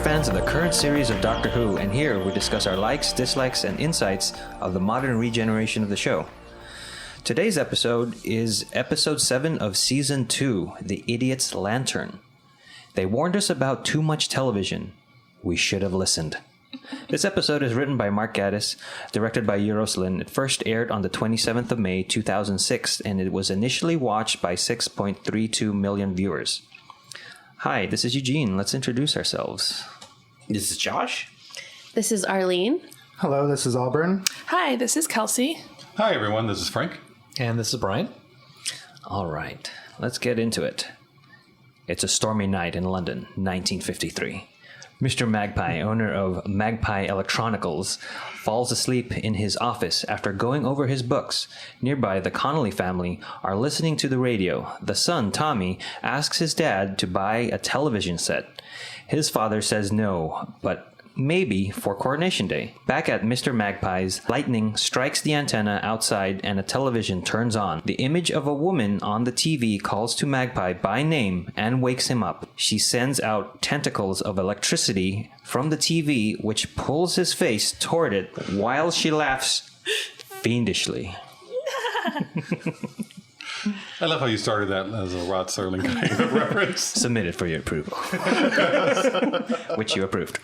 fans of the current series of Doctor Who, and here we discuss our likes, dislikes, and insights of the modern regeneration of the show. Today's episode is episode 7 of season 2, The Idiot's Lantern. They warned us about too much television. We should have listened. This episode is written by Mark Gatiss, directed by Euros Lyn. It first aired on the 27th of May, 2006, and it was initially watched by 6.32 million viewers. Hi, this is Eugene. Let's introduce ourselves. This is Josh. This is Arlene. Hello, this is Auburn. Hi, this is Kelsey. Hi, everyone. This is Frank. And this is Brian. All right, let's get into it. It's a stormy night in London, 1953. Mr. Magpie, owner of Magpie Electronicals, falls asleep in his office after going over his books. Nearby, the Connolly family are listening to the radio. The son, Tommy, asks his dad to buy a television set. His father says no, but maybe for Coronation Day. Back at Mr. Magpie's, lightning strikes the antenna outside and a television turns on. The image of a woman on the TV calls to Magpie by name and wakes him up. She sends out tentacles of electricity from the TV, which pulls his face toward it while she laughs fiendishly. I love how you started that as a Rod Serling kind of reference. Submitted for your approval. Which you approved.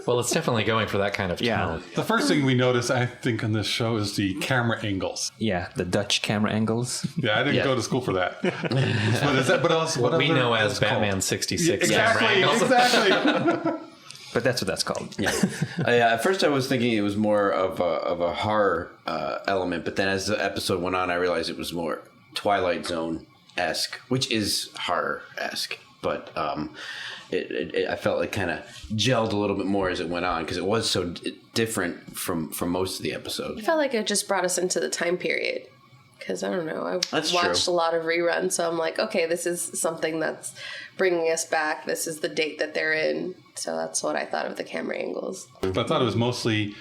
Well, it's definitely going for that kind of tone. The first thing we notice, I think, on this show is the camera angles. Yeah, the Dutch camera angles. Yeah, I didn't go to school for that. But is that? But also, What we know as Batman 66 Exactly. camera angles. Exactly. But that's what that's called. Yeah. At first, I was thinking it was more of a horror element, but then as the episode went on, I realized it was more Twilight Zone-esque, which is horror-esque, but I felt like kind of gelled a little bit more as it went on because it was so different from most of the episodes. I felt like it just brought us into the time period because, I don't know, I've watched a lot of reruns, so I'm like, okay, this is something that's bringing us back. This is the date that they're in, so that's what I thought of the camera angles. But I thought it was mostly,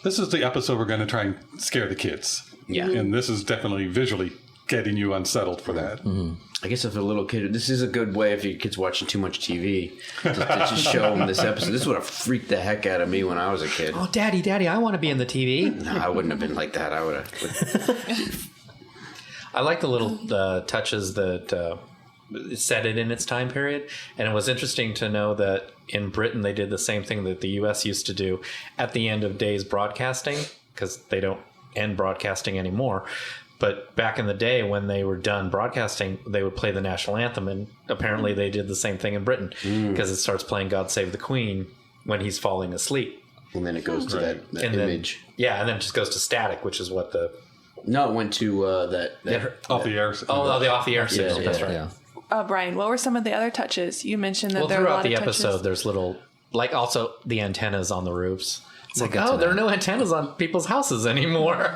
this is the episode we're going to try and scare the kids. Yeah. And this is definitely visually getting you unsettled for that. Mm-hmm. I guess if a little kid, this is a good way if your kid's watching too much TV to just show them this episode. This would have freaked the heck out of me when I was a kid. Oh, Daddy, I want to be in the TV. No, I wouldn't have been like that. I would have. I like the little touches that set it in its time period. And it was interesting to know that in Britain, they did the same thing that the U.S. used to do at the end of days broadcasting, because they don't end broadcasting anymore. But back in the day when they were done broadcasting, they would play the national anthem. And apparently they did the same thing in Britain because it starts playing God Save the Queen when he's falling asleep. And then it goes to that image. And then it just goes to static, which is what the... No, it went to Off the air. Oh, the off-the-air signal. That's right. Yeah. Brian, what were some of the other touches? You mentioned that there were a lot throughout of the touches. episode, there's little... Like, also, the antennas on the roofs. It's like, get to there are that. no antennas on people's houses anymore.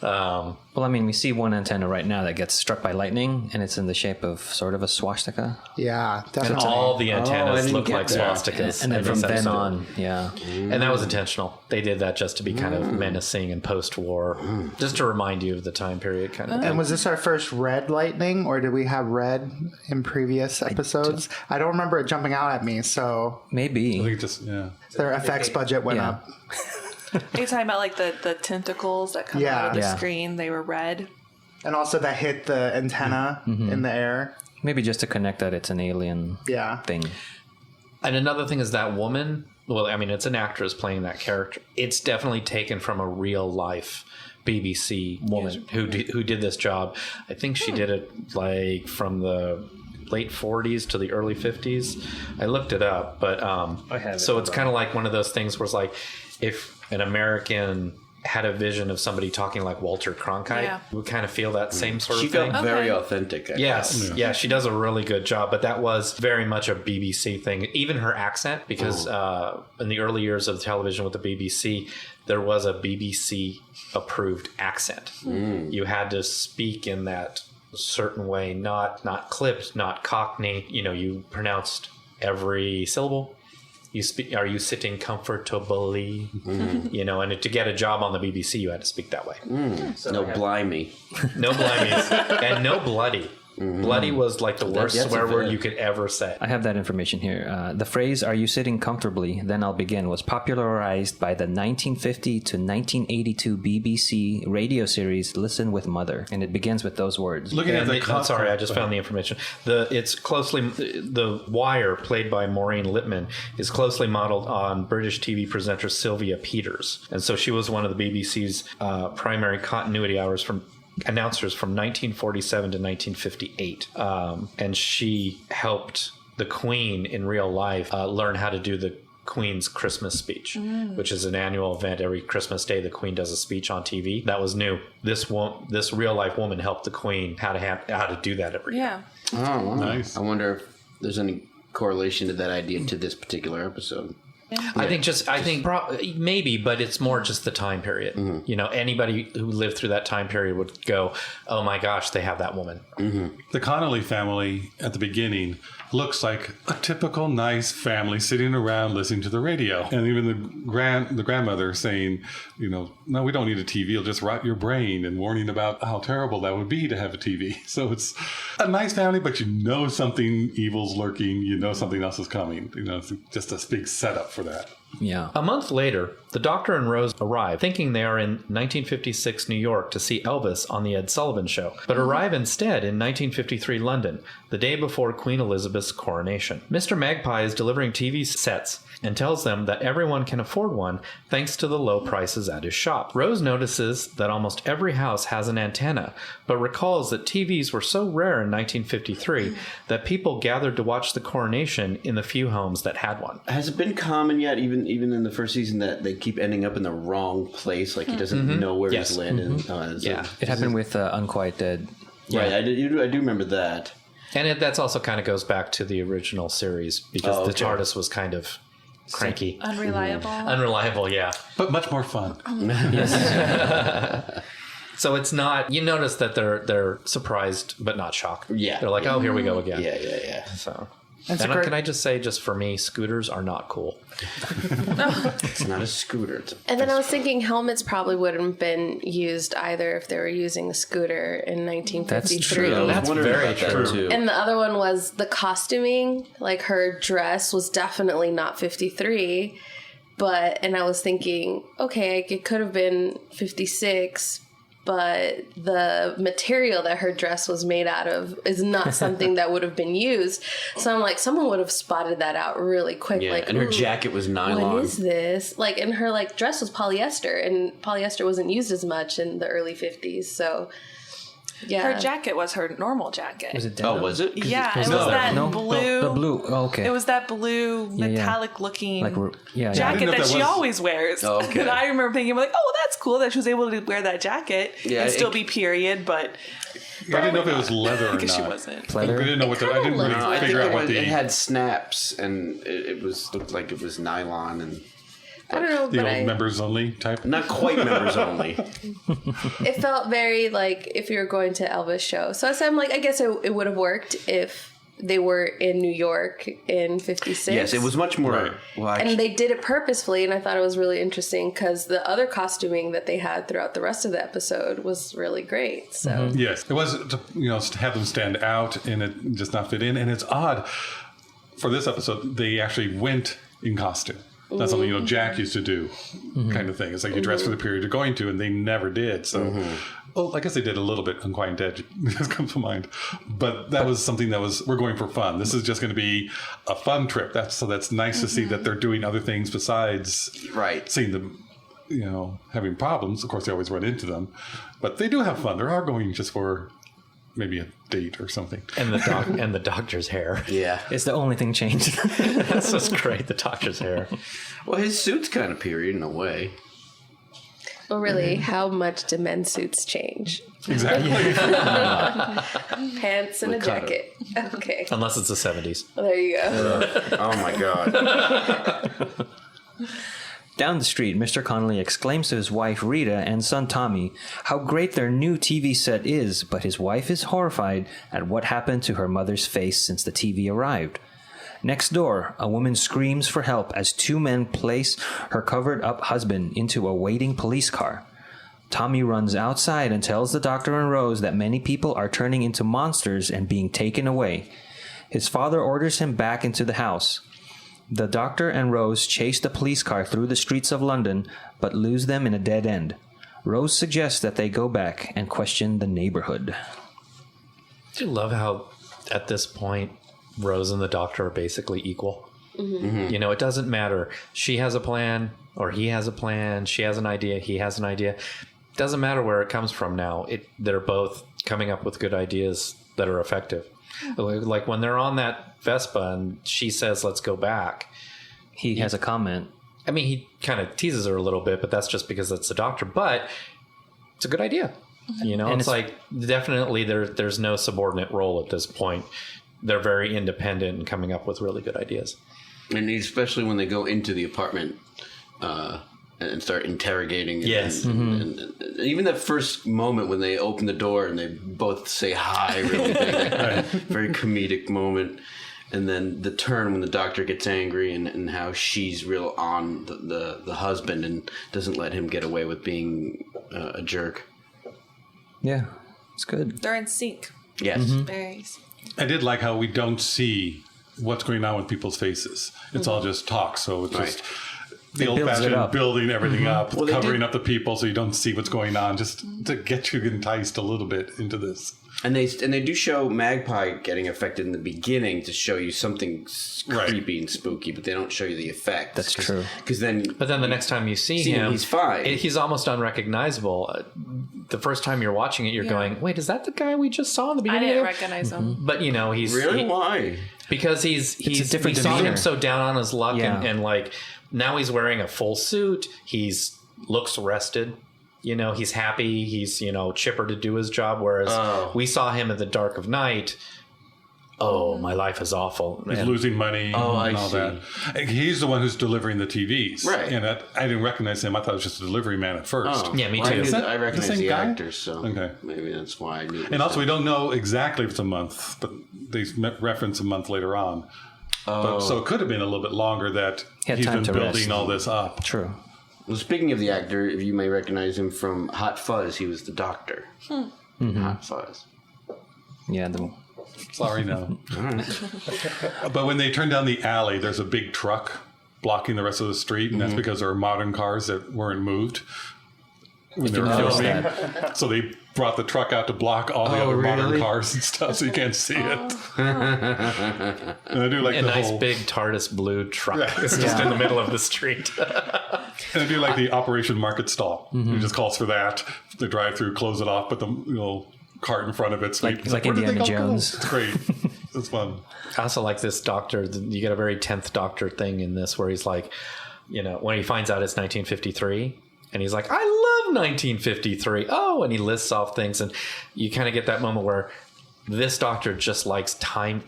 Well, I mean, we see one antenna right now that gets struck by lightning, and it's in the shape of sort of a swastika. Yeah, And definitely. all the antennas look like that. swastikas. And then in from this then episode. on, yeah. And that was intentional. They did that just to be kind of menacing and post-war, just to remind you of the time period kind of thing. And was this our first red lightning, or did we have red in previous episodes? I don't remember it jumping out at me, so I Maybe. think just, yeah. their effects budget went Yeah. up. Are you talking about like the tentacles that come out of the Yeah. screen? They were red. And also that hit the antenna in the air. Maybe just to connect that it's an alien Yeah. thing. And another thing is that woman, well, I mean, it's an actress playing that character. It's definitely taken from a real life BBC woman who did this job. I think she did it like from the late 40s to the early 50s. I looked it up, but I have it. so it's kind of like one of those things where it's like if an American had a vision of somebody talking like Walter Cronkite, Yeah. we would kind of feel that same sort She of thing. felt very Okay. authentic. I Yes, yeah, she does a really good job, but that was very much a BBC thing. Even her accent, because in the early years of television with the BBC, there was a BBC-approved accent. You had to speak in that certain way, not clipped, not Cockney. You know, you pronounced every syllable. You speak. Are you sitting comfortably? You know, and to get a job on the BBC, you had to speak that way. No blimey. No blimies and no bloody. Bloody was like the worst that's swear a word bit. you could ever say. I have that information here. The phrase, "Are you sitting comfortably? Then I'll begin," was popularized by the 1950 to 1982 BBC radio series Listen with Mother. And it begins with those words. Looking at the Sorry, I just found the information. The Wire, played by Maureen Lipman, is closely modeled on British TV presenter Sylvia Peters, and so she was one of the BBC's primary continuity announcers from 1947 to 1958, and she helped the Queen in real life learn how to do the Queen's Christmas speech, which is an annual event. Every Christmas Day, the Queen does a speech on TV. That was new. This real life woman helped the Queen how to do that every year. Yeah. Oh, wow. Nice. I wonder if there's any correlation to that idea to this particular episode. I think maybe, but it's more just the time period. You know, anybody who lived through that time period would go, "Oh my gosh, they have that woman." The Connolly family at the beginning looks like a typical nice family sitting around listening to the radio. And even the grandmother saying, you know, "No, we don't need a TV. It'll just rot your brain," and warning about how terrible that would be to have a TV. So it's a nice family, but you know something evil's lurking. You know something else is coming. You know, it's just a big setup for that. Yeah. A month later, the Doctor and Rose arrive, thinking they are in 1956 New York to see Elvis on the Ed Sullivan Show, but arrive instead in 1953 London, the day before Queen Elizabeth's coronation. Mr. Magpie is delivering TV sets and tells them that everyone can afford one thanks to the low prices at his shop. Rose notices that almost every house has an antenna, but recalls that TVs were so rare in 1953 that people gathered to watch the coronation in the few homes that had one. Has it been common yet, even in the first season, that they keep ending up in the wrong place? Like he doesn't know where Yes. he's landing. Yeah. It happened with Unquiet Dead. Right. I do remember that. And that's also kind of goes back to the original series because the TARDIS was kind of cranky. Unreliable. Unreliable, yeah. But much more fun. So it's not, you notice that they're surprised but not shocked. Yeah. They're like, "Oh, here we go again." Yeah. So It's and a great- can I just say, just for me, scooters are not cool. It's not a scooter. It's And then I was thinking helmets probably wouldn't have been used either if they were using a scooter in 1953. That's true. I was That's wondering very about that, true. too. And the other one was the costuming. Like her dress was definitely not 53. And I was thinking, okay, it could have been 56, but the material that her dress was made out of is not something that would have been used. So I'm like, someone would have spotted that out really quick. Yeah, like, and her "Ooh, jacket was nylon. what is this?" Like, and her like dress was polyester, and polyester wasn't used as much in the early 50s. So, yeah, Her jacket was her normal jacket. Was it Oh, denim? was it? Yeah, it was No. that No? blue. The blue. Oh, okay. It was that blue yeah. metallic looking like, yeah. I jacket didn't know that if that she was- always wears. Oh, okay. And I remember thinking, like, oh, that's cool that she was able to wear that jacket Yeah, and still it- be period, but I didn't know if it was leather or I guess she not. wasn't. I didn't know what I didn't really No, I think figure out what it had snaps, and it looked like it was nylon, and I don't know, the but old members only type. not quite members only. it felt very like if you were going to Elvis show. So I'm like, I guess it would have worked if they were in New York in 56. Yes, it was much more. Right. Well, And they did it purposefully, and I thought it was really interesting because the other costuming that they had throughout the rest of the episode was really great. So Yes, it was to have them stand out and it just not fit in. And it's odd for this episode they actually went in costume. That's something Jack used to do, kind of thing. It's like you dress for the period you're going to, and they never did. So, well, I guess they did a little bit. Unquiet Dead just comes to mind, but that was something that we're going for fun. This is just going to be a fun trip. That's nice to see that they're doing other things besides Right. seeing them, having problems. Of course, they always run into them, but they do have fun. They are going just for maybe a date or something. And the doctor's hair. yeah. It's the only thing changed. That's just great, the doctor's hair. Well, his suit's kind of period in a way. well, really, how much do men's suits change? Exactly. Pants and a cut jacket. Okay, Unless it's the 70s. well, there you go. Oh my god. Down the street, Mr. Connolly exclaims to his wife Rita and son Tommy how great their new TV set is, but his wife is horrified at what happened to her mother's face since the TV arrived. Next door, a woman screams for help as two men place her covered-up husband into a waiting police car. Tommy runs outside and tells the doctor and Rose that many people are turning into monsters and being taken away. His father orders him back into the house. The doctor and Rose chase the police car through the streets of London, but lose them in a dead end. Rose suggests that they go back and question the neighborhood. Do you love how, at this point, Rose and the doctor are basically equal? Mm-hmm. You know, it doesn't matter. She has a plan, or he has a plan. She has an idea, he has an idea. It doesn't matter where it comes from now. They're both coming up with good ideas that are effective. Like when they're on that Vespa and she says, let's go back. He has a comment. I mean, he kind of teases her a little bit, but that's just because it's the doctor. But it's a good idea. You know, and it's like definitely there's no subordinate role at this point. They're very independent and coming up with really good ideas. And especially when they go into the apartment and start interrogating. Yes. And even that first moment when they open the door and they both say hi really big. Right. Very comedic moment. And then the turn when the doctor gets angry and how she's real on the husband and doesn't let him get away with being a jerk. Yeah, it's good. They're in sync. Yes. Very. I did like how we don't see what's going on with people's faces. It's all just talk, so it's just the old-fashioned building everything up, covering up the people so you don't see what's going on, just to get you enticed a little bit into this. And they do show Magpie getting affected in the beginning to show you something creepy and spooky, but they don't show you the effect. That's true. But then the next time you see him, he's fine. He's almost unrecognizable. The first time you're watching it, you're going, "Wait, is that the guy we just saw in the I beginning?" didn't recognize him. But you know, he's really why? Because he's a different we saw demeanor. him so down on his luck, Yeah. and like now he's wearing a full suit. He's looks rested. You know, he's happy. He's, you know, chipper to do his job. Whereas we saw him in the dark of night. Oh, my life is awful. He's losing money and all see. that. And he's the one who's delivering the TVs. Right. And I didn't recognize him. I thought it was just a delivery man at first. Yeah, me too. I recognize the same the guy? actors, so Okay. maybe that's why I knew. And also, we don't know exactly if it's a month, but they reference a month later on. But, so it could have been a little bit longer that Had he's time been to building rest. all this up. True. Well, speaking of the actor, if you may recognize him from Hot Fuzz, he was the doctor. Hot Fuzz. Yeah, Sorry, no. But when they turn down the alley, there's a big truck blocking the rest of the street, and that's because there are modern cars that weren't moved when they were notice filming. So they brought the truck out to block all the other modern cars and stuff, so you can't see it. And I do like A the nice whole big TARDIS blue truck. Yeah. It's just in the middle of the street. And I do like the Operation Market Stall. It just calls for that. They drive through, close it off, put the little cart in front of it. So Like where did they Indiana go? Jones. It's great. It's fun. I also like this doctor. You get a very 10th Doctor thing in this where he's like, you know, when he finds out it's 1953 and he's like, I love 1953. Oh, and he lists off things. And you kind of get that moment where this doctor just likes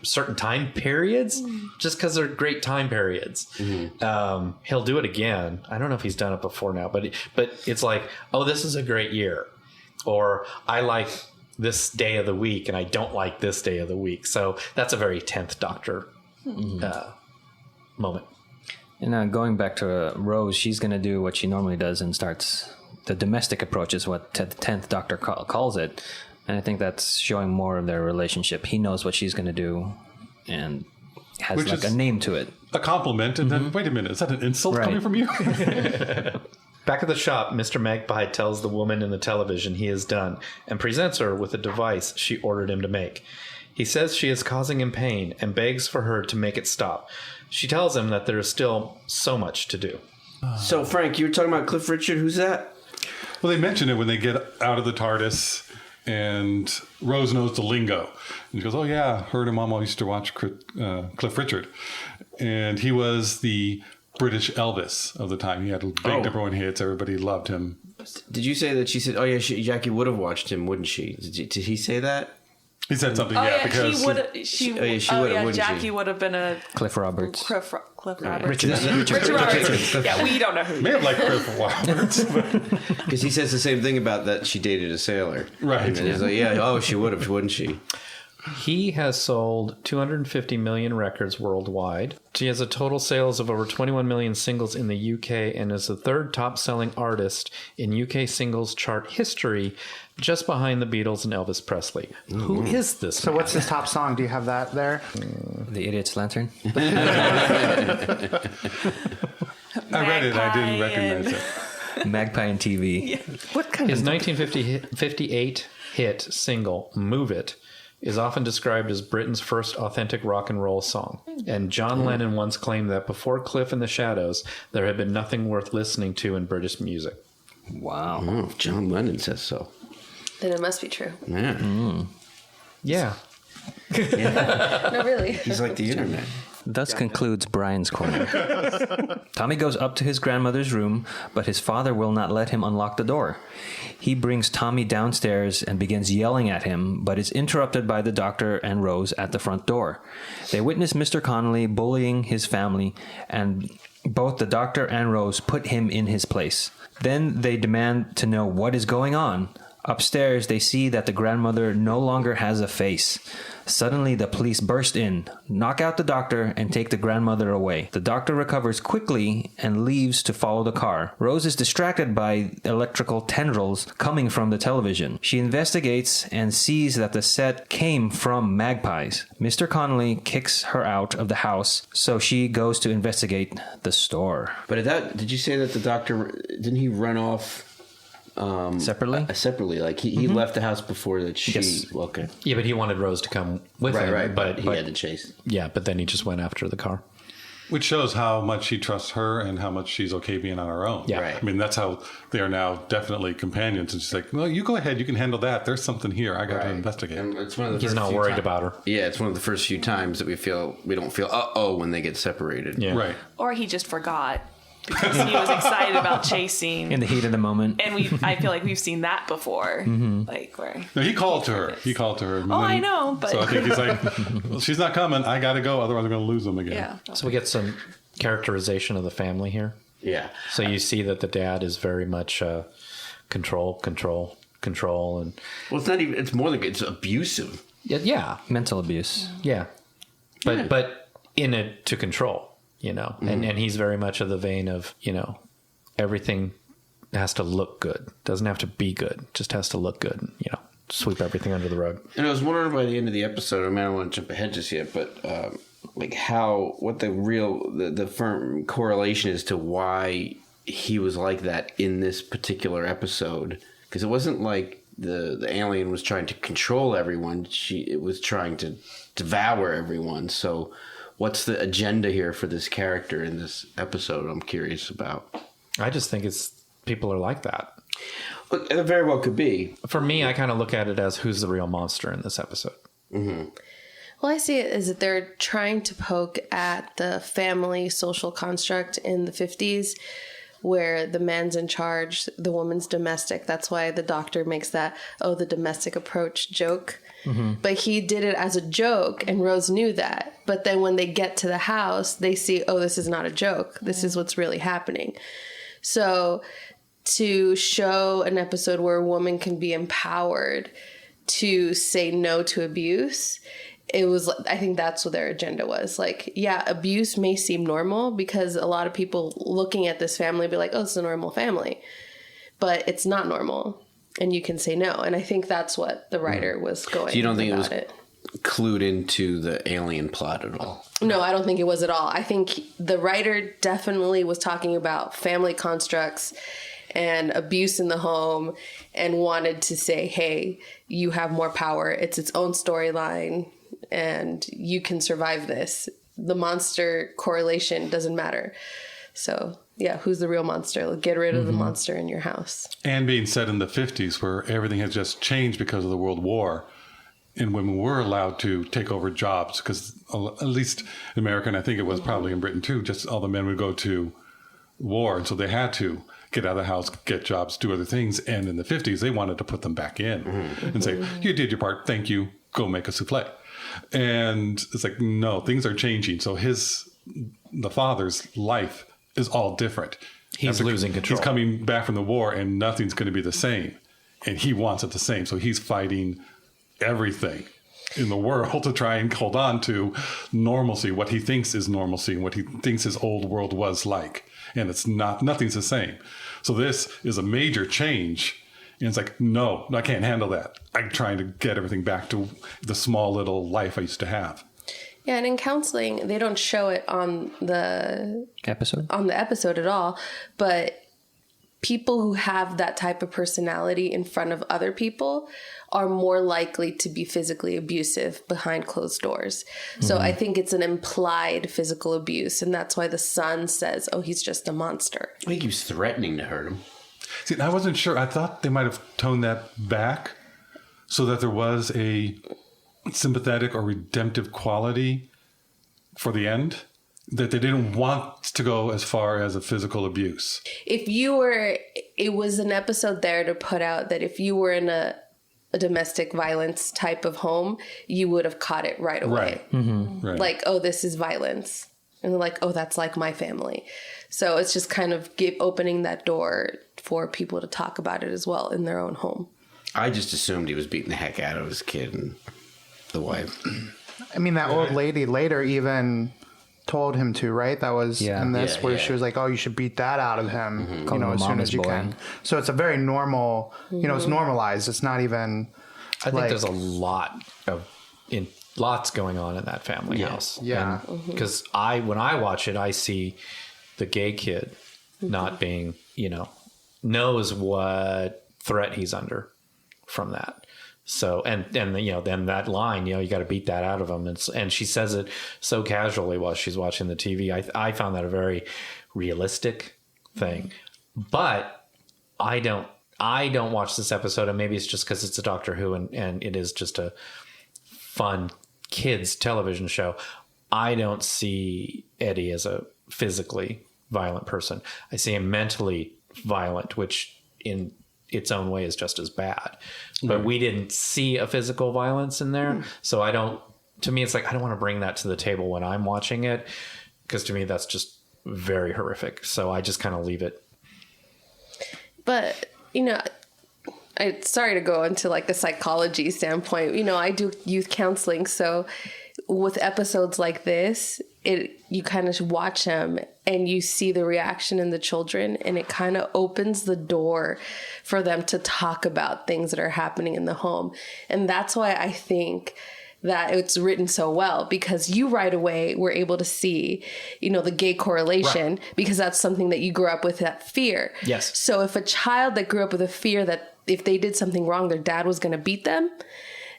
certain time periods just because they're great time periods. He'll do it again. I don't know if he's done it before now, but it's like, oh, this is a great year. Or I like this day of the week and I don't like this day of the week. So that's a very 10th Doctor moment. And going back to Rose, she's going to do what she normally does and starts the domestic approach is what the 10th Doctor calls it. And I think that's showing more of their relationship. He knows what she's going to do and has Which like is a name to it. A compliment, and then, wait a minute, is that an insult Right. coming from you? Back at the shop, Mr. Magpie tells the woman in the television he is done and presents her with a device she ordered him to make. He says she is causing him pain and begs for her to make it stop. She tells him that there is still so much to do. So, Frank, you were talking about Cliff Richard. Who's that? Well, they mention it when they get out of the TARDIS, and Rose knows the lingo. And she goes, oh, yeah, her and her mama used to watch Cliff Richard. And he was the British Elvis of the time. He had big number one hits. Everybody loved him. Did you say that she said, oh, yeah, Jackie would have watched him, wouldn't she? Did he say that? He said something, he because would. she would have, wouldn't Jackie she? would have been a Cliff Roberts. Cliff Roberts. Richard Roberts. Yeah, we don't know who. may have liked Cliff Roberts. Because he says the same thing about that she dated a sailor. Right. And he's like, yeah, oh, she would have, wouldn't she? He has sold 250 million records worldwide. He has a total sales of over 21 million singles in the UK and is the third top-selling artist in UK singles chart history, just behind the Beatles and Elvis Presley. Mm-hmm. Who is this So man? what's his top song? Do you have that there? The Idiot's Lantern. I read it. I didn't recognize it. Magpie and TV. Yeah. What kind His of 1958 hit single, Move It, is often described as Britain's first authentic rock and roll song. And John Lennon once claimed that before Cliff and the Shadows, there had been nothing worth listening to in British music. Wow. Oh, if John Lennon says so. Then it must be true. Yeah. Yeah. No, really. He's like the internet. Thus concludes Brian's Corner. Tommy goes up to his grandmother's room, but his father will not let him unlock the door. He brings Tommy downstairs and begins yelling at him, but is interrupted by the doctor and Rose at the front door. They witness Mr. Connolly bullying his family, and both the doctor and Rose put him in his place. Then they demand to know what is going on. Upstairs, they see that the grandmother no longer has a face. Suddenly, the police burst in, knock out the doctor, and take the grandmother away. The doctor recovers quickly and leaves to follow the car. Rose is distracted by electrical tendrils coming from the television. She investigates and sees that the set came from Magpies. Mr. Connolly kicks her out of the house, so she goes to investigate the store. But did you say that the doctor, didn't he run off Separately? Separately, like he left the house before that she. Yes. Okay. Yeah, but he wanted Rose to come with him. Right. But he had to chase. Yeah, but then he just went after the car. Which shows how much he trusts her and how much she's okay being on her own. Yeah. Right. I mean, that's how they are now definitely companions. And she's like, well, you go ahead. You can handle that. There's something here. I got to investigate. And it's one of the He's first not few worried about her. Yeah, it's one of the first few times that we don't feel when they get separated. Yeah. Right. Or he just forgot because he was excited about chasing. In the heat of the moment. And I feel like we've seen that before. Like where. No, he called to her. He called to her. Oh, I know, but So I think he's like, well, she's not coming. I got to go. Otherwise, I'm going to lose them again. yeah. So we get some characterization of the family here. Yeah. So you see that the dad is very much control, and Well, it's not even. It's more like it's abusive. yeah, Mental abuse. yeah. But in it to control, and he's very much of the vein of everything has to look good, doesn't have to be good, just has to look good, sweep everything under the rug. And I was wondering by the end of the episode. I mean, I don't want to jump ahead just yet, but what the firm correlation is to why he was like that in this particular episode, because it wasn't like the alien was trying to control everyone. It was trying to devour everyone. So what's the agenda here for this character in this episode? I'm curious about. I just think people are like that. Look, it very well could be. For me, I kind of look at it as who's the real monster in this episode. Mm-hmm. Well, I see it as that they're trying to poke at the family social construct in the 50s where the man's in charge, the woman's domestic. That's why the doctor makes that, the domestic approach joke. Mm-hmm. But he did it as a joke, and Rose knew that. But then when they get to the house, they see, this is not a joke. This is what's really happening. So to show an episode where a woman can be empowered to say no to abuse, I think that's what their agenda was. Like, yeah, abuse may seem normal because a lot of people looking at this family be like, it's a normal family. But it's not normal. And you can say no. And I think that's what the writer was going. So you don't think it was clued into the alien plot at all? No, I don't think it was at all. I think the writer definitely was talking about family constructs and abuse in the home and wanted to say, hey, you have more power. It's its own storyline and you can survive this. The monster correlation doesn't matter. So, yeah, who's the real monster? Get rid of the monster in your house. And being set in the 50s where everything has just changed because of the World War, and women were allowed to take over jobs because at least in America, and I think it was probably in Britain too, just all the men would go to war. And so they had to get out of the house, get jobs, do other things. And in the 50s, they wanted to put them back in and say, you did your part. Thank you. Go make a souffle. And it's like, no, things are changing. So the father's life is all different. He's losing control. He's coming back from the war and nothing's going to be the same. And he wants it the same. So he's fighting everything in the world to try and hold on to normalcy, what he thinks is normalcy and what he thinks his old world was like. And it's not, nothing's the same. So this is a major change. And it's like, no, I can't handle that. I'm trying to get everything back to the small little life I used to have. Yeah, and in counseling, they don't show it on the episode at all, but people who have that type of personality in front of other people are more likely to be physically abusive behind closed doors. So I think it's an implied physical abuse, and that's why the son says, oh, he's just a monster. I think he was threatening to hurt him. See, I wasn't sure. I thought they might have toned that back so that there was a sympathetic or redemptive quality for the end, that they didn't want to go as far as a physical abuse. It was an episode there to put out that if you were in a domestic violence type of home, you would have caught it right away. Right. Mm-hmm. Right. Like, oh, this is violence. And they're like, oh, that's like my family. So it's just kind of opening that door for people to talk about it as well in their own home. I just assumed he was beating the heck out of his kid and the wife. I mean, that old lady later even told him to, right? That was in this where she was like, oh, you should beat that out of him, you know, as soon as you can. So it's a very normal, you know, it's normalized. It's not even... I think there's a lot of... lots going on in that family house. Yeah. Because when I watch it, I see the gay kid not being, you know, knows what threat he's under from that. So, and you know, then that line, you know, you got to beat that out of him. And she says it so casually while she's watching the TV. I found that a very realistic thing. But I don't watch this episode, and maybe it's just because it's a Doctor Who and it is just a fun kids television show. I don't see Eddie as a physically violent person. I see him mentally violent, which in its own way is just as bad. But we didn't see a physical violence in there. So to me, it's like, I don't want to bring that to the table when I'm watching it, because to me, that's just very horrific. So I just kind of leave it. But, you know, sorry to go into like a psychology standpoint. You know, I do youth counseling. So with episodes like this, you kind of watch them and you see the reaction in the children, and it kind of opens the door for them to talk about things that are happening in the home. And that's why I think that it's written so well, because you right away were able to see, you know, the gay correlation, because that's something that you grew up with, that fear. Yes. So if a child that grew up with a fear that if they did something wrong, their dad was going to beat them,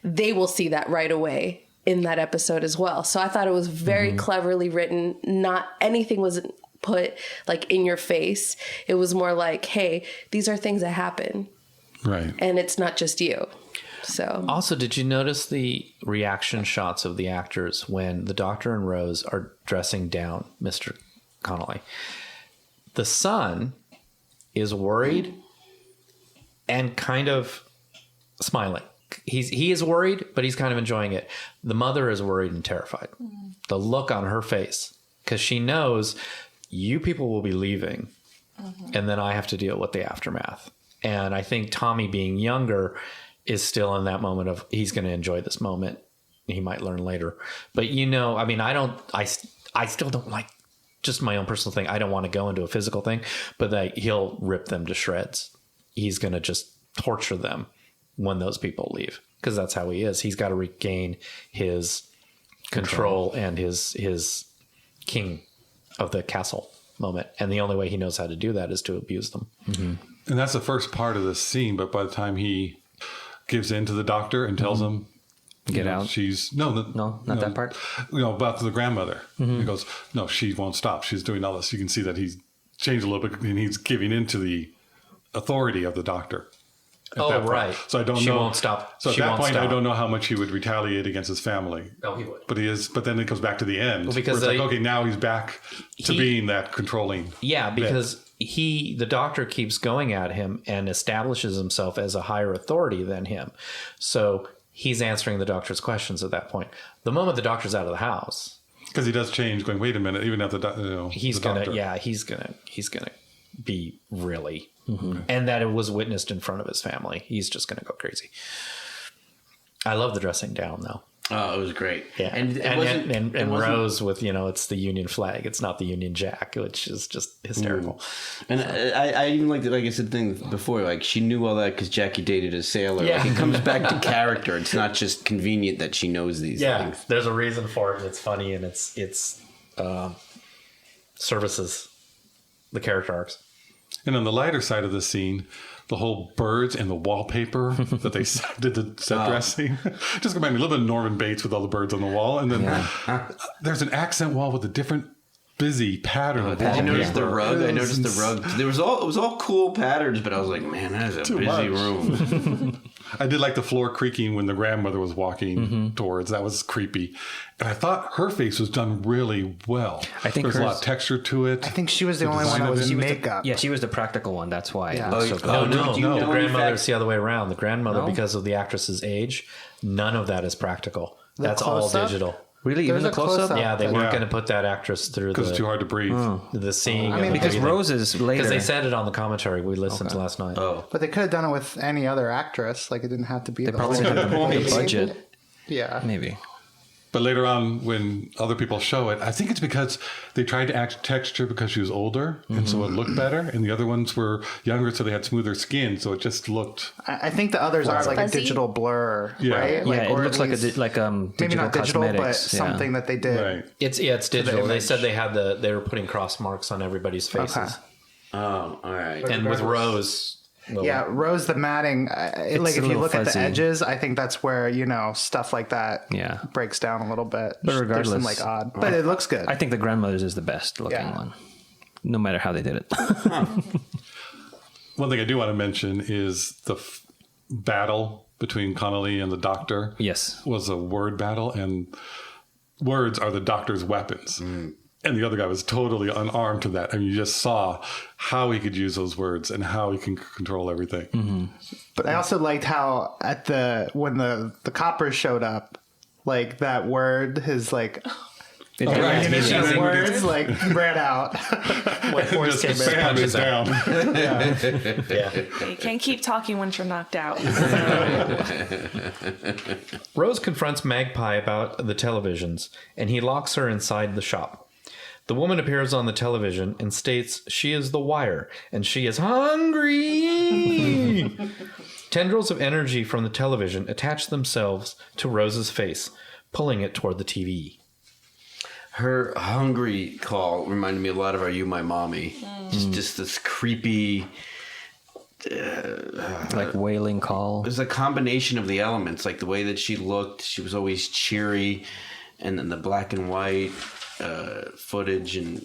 they will see that right away in that episode as well. So I thought it was very cleverly written. Not anything was put like in your face. It was more like, hey, these are things that happen. Right. And it's not just you. So also, did you notice the reaction shots of the actors when the Doctor and Rose are dressing down Mr. Connolly? The son is worried and kind of smiling. He is worried, but he's kind of enjoying it. The mother is worried and terrified. The look on her face, because she knows you people will be leaving, and then I have to deal with the aftermath. And I think Tommy, being younger, is still in that moment of he's going to enjoy this moment. He might learn later. But, you know, I mean, I still don't like, just my own personal thing. I don't want to go into a physical thing, but he'll rip them to shreds. He's going to just torture them when those people leave, because that's how he is. He's got to regain his control and his king of the castle moment. And the only way he knows how to do that is to abuse them. And that's the first part of this scene. But by the time he gives in to the Doctor and tells him, Get out. She's not that part. You know, about the grandmother. He goes, no, she won't stop. She's doing all this. You can see that he's changed a little bit, and he's giving in to the authority of the Doctor. Oh, right. So I don't know. She won't stop. So at that point, I don't know how much he would retaliate against his family. Oh, he would. But he is. But then it goes back to the end. Well, because where it's like, okay, now he's back to being that controlling. Yeah, because the Doctor keeps going at him and establishes himself as a higher authority than him. So he's answering the Doctor's questions at that point. The moment the Doctor's out of the house, because he does change. Going, wait a minute. Even at he's gonna be really. And that it was witnessed in front of his family. He's just going to go crazy. I love the dressing down, though. Oh, it was great. Yeah, and Rose with it's the Union flag. It's not the Union Jack, which is just hysterical. And I even liked it. Like I said, thing before, like she knew all that because Jackie dated a sailor. Yeah. Like, it comes back to character. It's not just convenient that she knows these things. There's a reason for it. And it's funny, and it's services the character arcs. And on the lighter side of the scene, the whole birds and the wallpaper that they did the set dressing just reminded me a little bit of Norman Bates with all the birds on the wall. And then there's an accent wall with a different busy pattern. Did you notice the rug? I noticed the rug. It was all cool patterns, but I was like, man, that is a busy room. I did like the floor creaking when the grandmother was walking towards. That was creepy. And I thought her face was done really well. I think there's a lot of texture to it. I think she was the only one that was makeup. She was the practical one. That's why. Yeah. It so no. The grandmother is the other way around. The grandmother, because of the actress's age, none of that is practical. That's all digital. Really? Even the close-up? Yeah, they weren't going to put that actress through because it's too hard to breathe. The scene. I mean, because Rose is later. Because they said it on the commentary we listened to last night. Oh. But they could have done it with any other actress. Like, it didn't have to be. They probably didn't have the budget. Yeah. Maybe. But later on, when other people show it, I think it's because they tried to act texture because she was older, and so it looked better. And the other ones were younger, so they had smoother skin, so it just looked. I think the others are like fuzzy. A digital blur, Yeah. right? Yeah, it looks like digital maybe not digital, but cosmetics. something that they did. Right. It's digital. They said they were putting cross marks on everybody's faces. Okay. Oh, all right. And with Rose. Rose, the matting, like if you look at the edges, I think that's where, stuff like that breaks down a little bit. But regardless. There's some odd, but it looks good. I think the grandmother's is the best looking one, no matter how they did it. One thing I do want to mention is the battle between Connolly and the doctor. Yes. Was a word battle, and words are the doctor's weapons. And the other guy was totally unarmed to that. I mean, you just saw how he could use those words and how he can control everything. But I also liked how when the coppers showed up, like that word, his like words like ran out. When Forrest came in, punches down. You can't keep talking once you're knocked out. Rose confronts Magpie about the televisions, and he locks her inside the shop. The woman appears on the television and states she is the wire, and she is hungry. Tendrils of energy from the television attach themselves to Rose's face, pulling it toward the TV. Her hungry call reminded me a lot of Are You My Mommy? Just this creepy... like wailing call. It was a combination of the elements, like the way that she looked. She was always cheery, and then the black and white footage and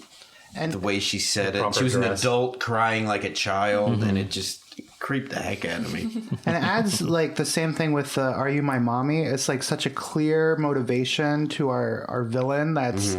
the way she said it. She was an adult crying like a child, and it just creeped the heck out of me. And it adds like the same thing with Are You My Mommy? It's like such a clear motivation to our villain that's,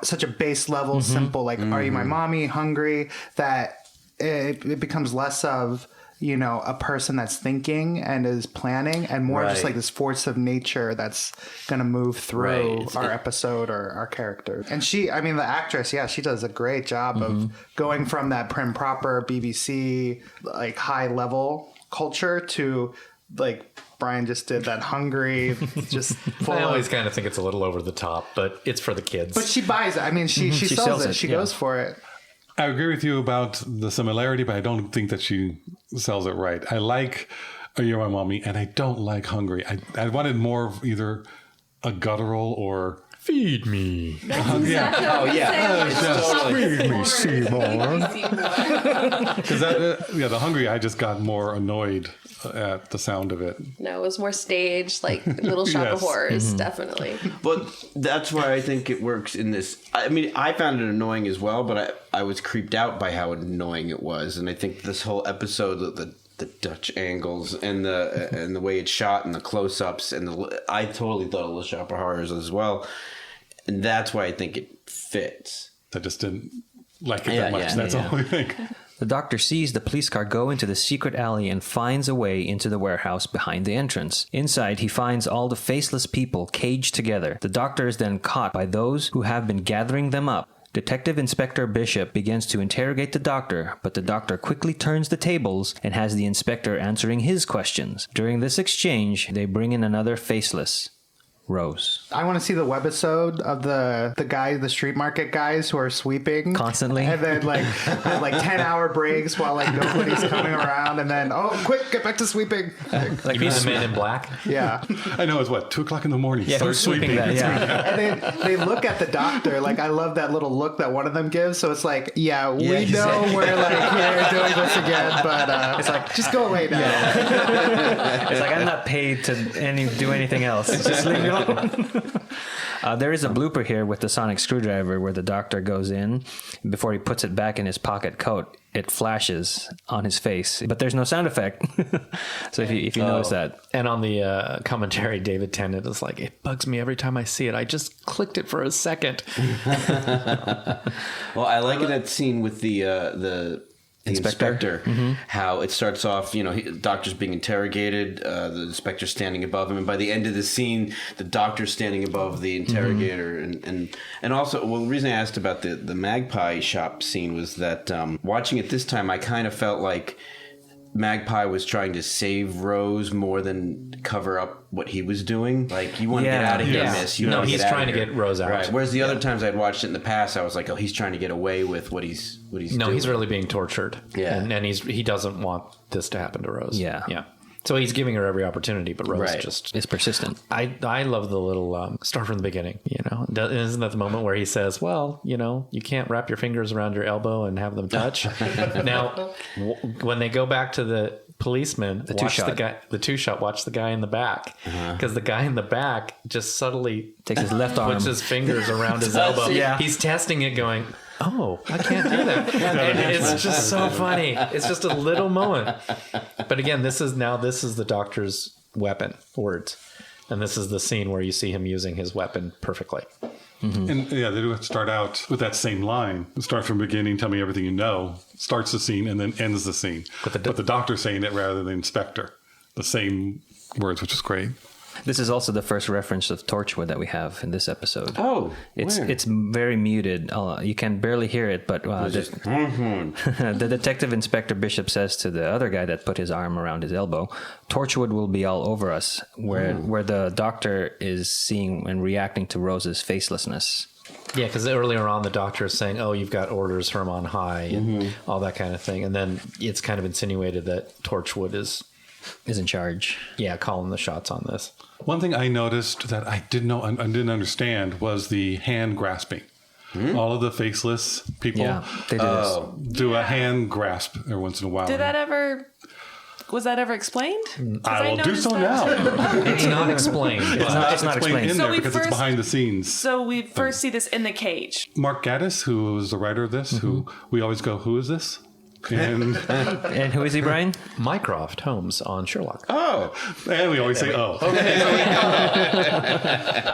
such a base level, simple, like Are You My Mommy? Hungry, that it becomes less of, a person that's thinking and is planning, and more just like this force of nature that's going to move through our episode or our character. And the actress, she does a great job of going from that prim proper BBC, like high level culture to like Brian just did, that hungry, just full I always kind of think it's a little over the top, but it's for the kids. But she buys it. I mean, she sells it. She goes for it. I agree with you about the similarity, but I don't think that she sells it right. I like Are You My Mommy, and I don't like Hungry. I wanted more of either a guttural or feed me. Feed me, Seymour. Because the Hungry, I just got more annoyed at the sound of it. No, it was more staged, like Little Shop of Horrors, definitely. But that's why I think it works in this. I mean, I found it annoying as well, but I was creeped out by how annoying it was. And I think this whole episode, the Dutch angles and the way it's shot and the close-ups, I totally thought of Little Shop of Horrors as well. And that's why I think it fits. I just didn't like it that much. That's all I think. The doctor sees the police car go into the secret alley and finds a way into the warehouse behind the entrance. Inside, he finds all the faceless people caged together. The doctor is then caught by those who have been gathering them up. Detective Inspector Bishop begins to interrogate the doctor, but the doctor quickly turns the tables and has the inspector answering his questions. During this exchange, they bring in another faceless, Rose. I want to see the webisode of the street market guys who are sweeping Constantly. and then like 10-hour breaks while like nobody's coming around, and then quick, get back to sweeping. Like the Men in Black. Yeah. I know, it's 2:00 in the morning. Yeah, Start who's sweeping that? Yeah. And they look at the doctor. Like, I love that little look that one of them gives. So it's like, we know we're like here doing this again, but it's like, just go away now. It's like, I'm not paid to do anything else. Just leave me alone. There is a blooper here with the sonic screwdriver where the doctor goes in. Before he puts it back in his pocket coat, it flashes on his face, but there's no sound effect. So if you notice that. And on the commentary, David Tennant is like, it bugs me every time I see it. I just clicked it for a second. Well, I like that scene with the inspector, how it starts off, the doctor's being interrogated, the inspector's standing above him, and by the end of the scene, the doctor's standing above the interrogator. And also, well, the reason I asked about the Magpie shop scene was that watching it this time, I kind of felt like Magpie was trying to save Rose more than cover up what he was doing. Like, you want to get out of here, miss. He's trying to get Rose out. Right. Whereas the other times I'd watched it in the past, I was like, oh, he's trying to get away with what he's doing. No, he's really being tortured. Yeah. And he doesn't want this to happen to Rose. Yeah. Yeah. So he's giving her every opportunity, but Rose just is persistent. I love the little start from the beginning. Isn't that the moment where he says, "Well, you can't wrap your fingers around your elbow and have them touch." Now, when they go back to the policeman, watch the guy in the back, because the guy in the back just subtly takes his left arm, puts his fingers around his elbow. Yeah. He's testing it, going, oh, I can't do that. And it's just so funny. It's just a little moment. But again, this is the doctor's weapon, words. And this is the scene where you see him using his weapon perfectly. And they do have to start out with that same line. Start from the beginning, tell me everything you know. Starts the scene and then ends the scene. But the doctor's saying it rather than the inspector. The same words, which is great. This is also the first reference of Torchwood that we have in this episode. Oh, it's very muted. You can barely hear it, but the detective inspector Bishop says to the other guy that put his arm around his elbow, "Torchwood will be all over us," where the doctor is seeing and reacting to Rose's facelessness. Yeah, because earlier on the doctor is saying, "Oh, you've got orders from on high," and all that kind of thing, and then it's kind of insinuated that Torchwood is in charge. Yeah, calling the shots on this. One thing I noticed that I didn't understand was the hand grasping. All of the faceless people they do a hand grasp every once in a while. Was that ever explained? I will do so now. It's not explained. It's not explained in there because it's behind the scenes. So we first see this in the cage. Mark Gatiss, who was the writer of this, who we always go, who is this? And who is he, Brian? Mycroft Holmes on Sherlock. Oh, and we always say, oh. Okay.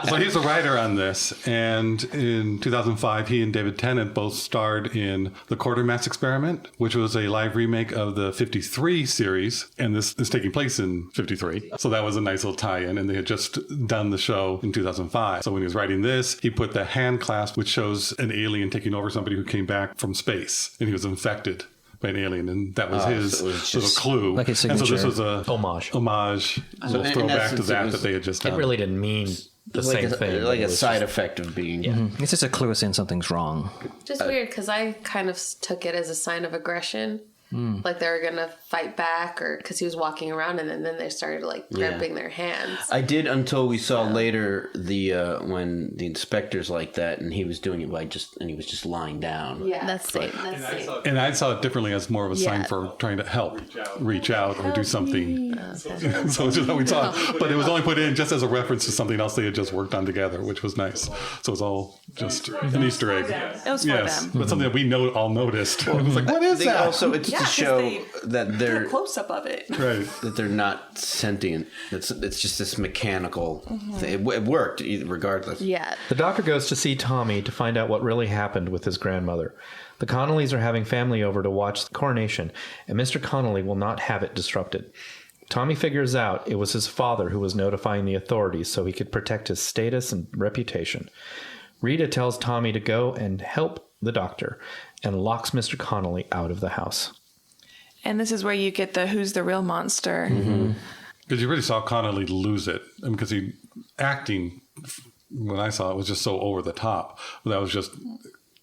So he's a writer on this, and in 2005, he and David Tennant both starred in The Quartermass Experiment, which was a live remake of the 53 series, and this is taking place in 53. So that was a nice little tie-in, and they had just done the show in 2005. So when he was writing this, he put the hand clasp, which shows an alien taking over somebody who came back from space, and he was infected by an alien, and that was his little clue. Like his signature. And so this was a homage, a little throwback to that they had just done. It really didn't mean the same thing. Like a side effect of being. Yeah. It's just a clue in something's wrong. Just weird, because I kind of took it as a sign of aggression. Like they were going to fight back, or because he was walking around and then they started like gripping their hands. I did until we saw later when the inspector's like that and he was doing it and he was just lying down. Yeah, that's safe. And I saw it differently as more of a sign for trying to help, reach out or do something. So it's just how we saw it. But it was only put in just as a reference to something else they had just worked on together, which was nice. So it was all just an Easter egg. It was for them. But something that we all noticed. It was like, what is that? Also, it's to show that they're a close up of it, right? That they're not sentient. It's just this mechanical thing. It worked regardless. Yeah. The doctor goes to see Tommy to find out what really happened with his grandmother. The Connollys are having family over to watch the coronation, and Mr. Connolly will not have it disrupted. Tommy figures out it was his father who was notifying the authorities so he could protect his status and reputation. Rita tells Tommy to go and help the doctor and locks Mr. Connolly out of the house. And this is where you get the who's the real monster. Because you really saw Connolly lose it, because he acting, when I saw it, was just so over the top. That was just,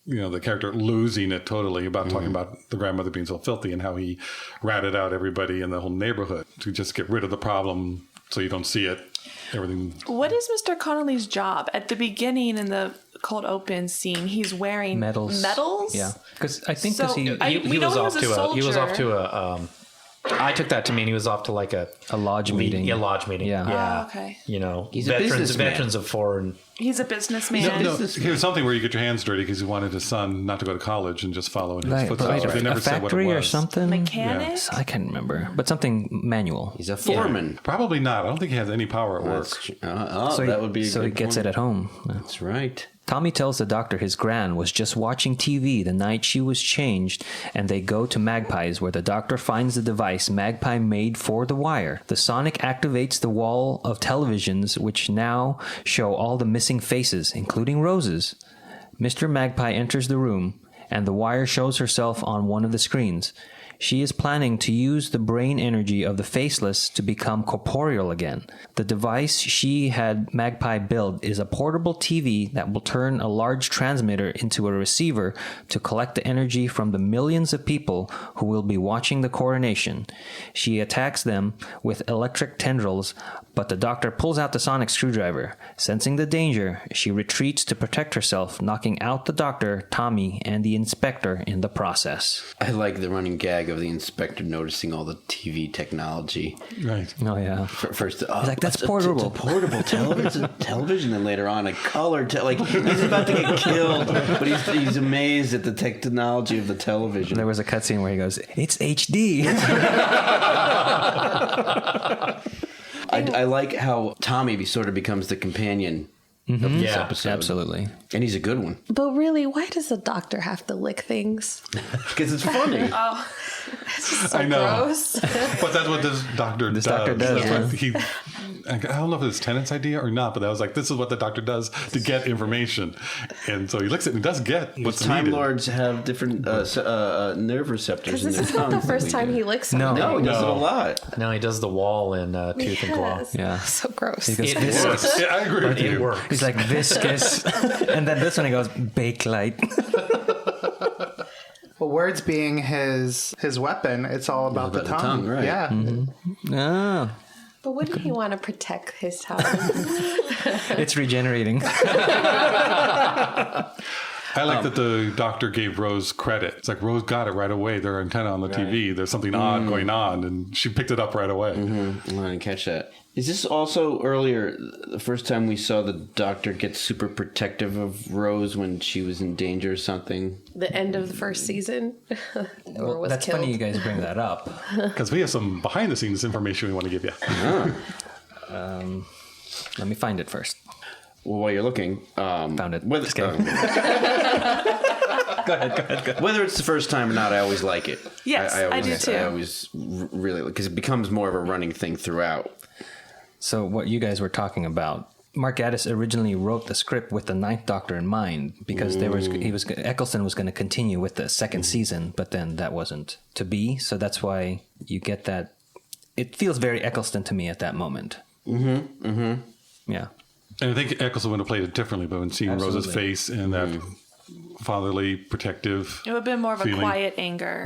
the character losing it totally about talking about the grandmother being so filthy and how he ratted out everybody in the whole neighborhood to just get rid of the problem so you don't see it. Everything. What is Mr. Connolly's job? At the beginning in the cold open scene, he's wearing medals. Yeah, because I think he was off to a. I took that to mean he was off to like a lodge meeting. A lodge meeting. Yeah. Oh, okay. He's veterans of foreign. He's a businessman. No, he was something where you get your hands dirty because he wanted his son not to go to college and just follow in his footsteps. Right. They never said what it was. Factory or something? Mechanic? Yes, I can't remember. But something manual. He's a foreman. Yeah. Probably not. I don't think he has any power at work. That would be a so good he gets point. it at home. That's right. Tommy tells the doctor his gran was just watching TV the night she was changed, and they go to Magpie's where the doctor finds the device Magpie made for the wire. The sonic activates the wall of televisions, which now show all the missing faces, including Rose's. Mr. Magpie enters the room, and the wire shows herself on one of the screens. She is planning to use the brain energy of the faceless to become corporeal again. The device she had Magpie build is a portable TV that will turn a large transmitter into a receiver to collect the energy from the millions of people who will be watching the coronation. She attacks them with electric tendrils, but the doctor pulls out the sonic screwdriver. Sensing the danger, she retreats to protect herself, knocking out the doctor, Tommy, and the inspector in the process. I like the running gag of the inspector noticing all the TV technology. Right. Oh, yeah. First, he's like, that's portable. It's a portable television. And later on, a color. He's about to get killed, but he's amazed at the technology of the television. There was a cutscene where he goes, "It's HD." I like how Tommy sort of becomes the companion of this episode. Absolutely. And he's a good one. But really, why does the doctor have to lick things? Because it's funny. It's just so I know. gross. But that's what this doctor does. Doctor does. That's what I don't know if it's Tennant's idea or not, but I was like, this is what the doctor does to get information. And so he licks it and he does get what's Time needed. Lords have different nerve receptors in This their is not the tongues first than we time do. he licks something. No, he does it a lot. No, he does the wall in Tooth and Claw. Yes. Yeah. So gross. He goes, It works. Yeah, I agree with It you. works. He's like viscous, and then this one he goes bake light. Well, words being his weapon, it's all about the tongue. Right. Yeah. Ah, But wouldn't he want to protect his tongue? it's regenerating. I like that the doctor gave Rose credit. It's like Rose got it right away. Their antenna on the TV. There's something odd going on, and she picked it up right away. I didn't catch that. Is this also earlier, the first time we saw the doctor get super protective of Rose when she was in danger or something? The end of the first season? Or was That's killed? funny you guys bring that up. Because we have some behind-the-scenes information we want to give you. Let me find it first. Well, while you're looking... Found it. Whether, Just kidding. Go ahead. whether it's the first time or not, I always like it. Yes, I do too. I always really... Because it becomes more of a running thing throughout. So what you guys were talking about, Mark Gatiss originally wrote the script with the Ninth Doctor in mind because Eccleston was going to continue with the second season, but then that wasn't to be. So that's why you get that. It feels very Eccleston to me at that moment. Yeah. And I think Eccleston would have played it differently, but when seeing Rose's face and that fatherly, protective It would have been more of feeling. a quiet anger.